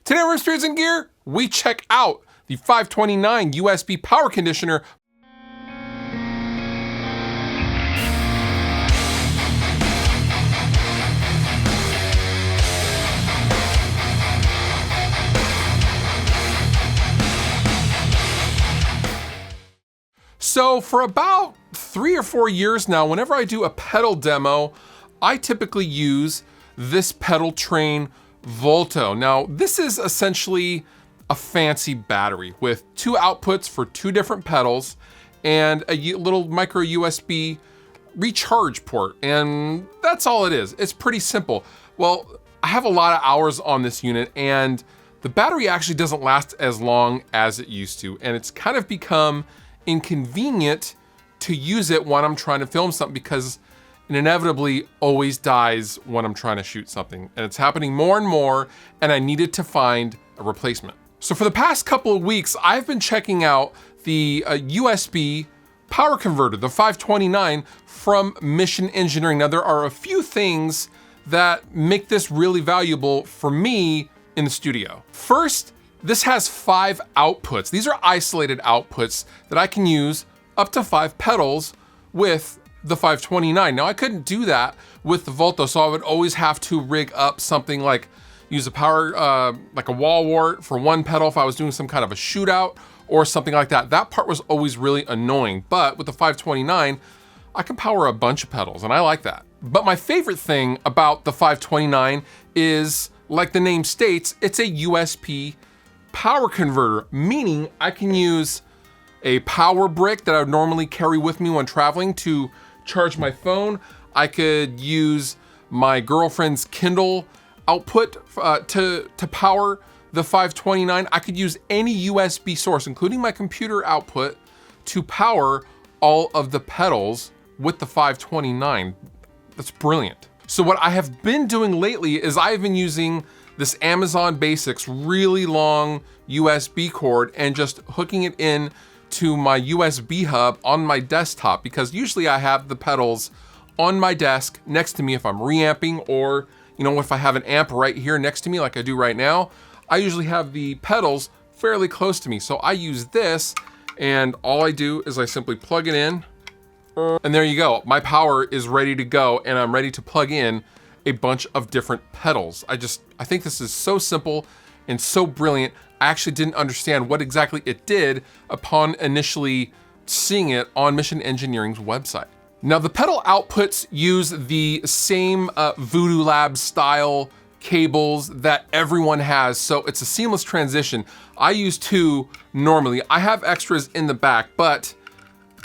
Today on Riffs and Gear, we check out the 529 USB power conditioner. So for about 3 or 4 years now, whenever I do a pedal demo, I typically use this pedal train Volto. Now, this is essentially a fancy battery with 2 outputs for 2 different pedals and a little micro USB recharge port. And that's all it is. It's pretty simple. Well, I have a lot of hours on this unit and the battery actually doesn't last as long as it used to. And it's kind of become inconvenient to use it when I'm trying to film something because it inevitably always dies when I'm trying to shoot something. And it's happening more and more, and I needed to find a replacement. So for the past couple of weeks, I've been checking out the USB power converter, the 529 from Mission Engineering. Now there are a few things that make this really valuable for me in the studio. First, this has 5 outputs. These are isolated outputs that I can use up to 5 pedals with the 529. Now I couldn't do that with the Volto, so I would always have to rig up something like use a power, like a wall wart for 1 pedal if I was doing some kind of a shootout or something like that. That part was always really annoying, but with the 529, I can power a bunch of pedals and I like that. But my favorite thing about the 529 is, like the name states, it's a USB power converter, meaning I can use a power brick that I would normally carry with me when traveling to charge my phone. I could use my girlfriend's Kindle output to power the 529. I could use any USB source, including my computer output, to power all of the pedals with the 529. That's brilliant. So what I have been doing lately is I've been using this Amazon Basics really long USB cord and just hooking it in to my USB hub on my desktop, because usually I have the pedals on my desk next to me if I'm reamping, or if I have an amp right here next to me like I do right now. I usually have the pedals fairly close to me. So I use this and all I do is I simply plug it in and there you go. My power is ready to go and I'm ready to plug in a bunch of different pedals. I think this is so simple and so brilliant. I actually didn't understand what exactly it did upon initially seeing it on Mission Engineering's website. Now the pedal outputs use the same Voodoo Lab style cables that everyone has, so it's a seamless transition. I use 2 normally. I have extras in the back, but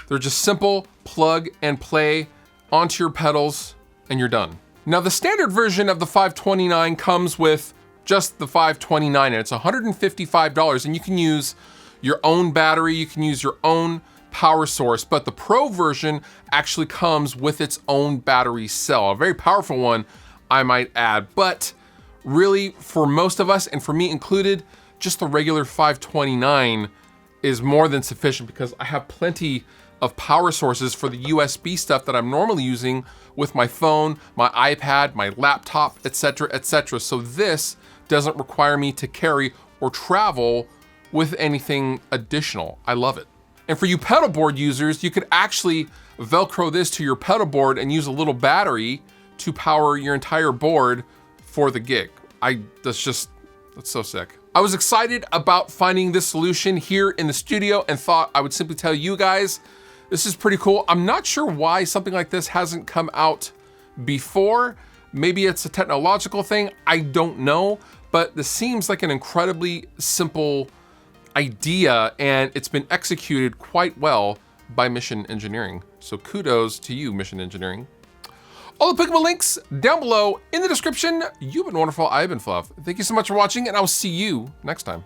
they're just simple plug and play onto your pedals and you're done. Now the standard version of the 529 comes with just the 529 and it's $155, and you can use your own battery, you can use your own power source, but the Pro version actually comes with its own battery cell, a very powerful one I might add. But really for most of us, and for me included, just the regular 529 is more than sufficient because I have plenty of power sources for the USB stuff that I'm normally using with my phone, my iPad, my laptop, etc., etc. So this doesn't require me to carry or travel with anything additional. I love it. And for you pedal board users, you could actually Velcro this to your pedal board and use a little battery to power your entire board for the gig. That's so sick. I was excited about finding this solution here in the studio and thought I would simply tell you guys, this is pretty cool. I'm not sure why something like this hasn't come out before. Maybe it's a technological thing, I don't know, but this seems like an incredibly simple idea and it's been executed quite well by Mission Engineering. So kudos to you, Mission Engineering. All the applicable links down below in the description. You've been wonderful, I've been Fluff. Thank you so much for watching and I'll see you next time.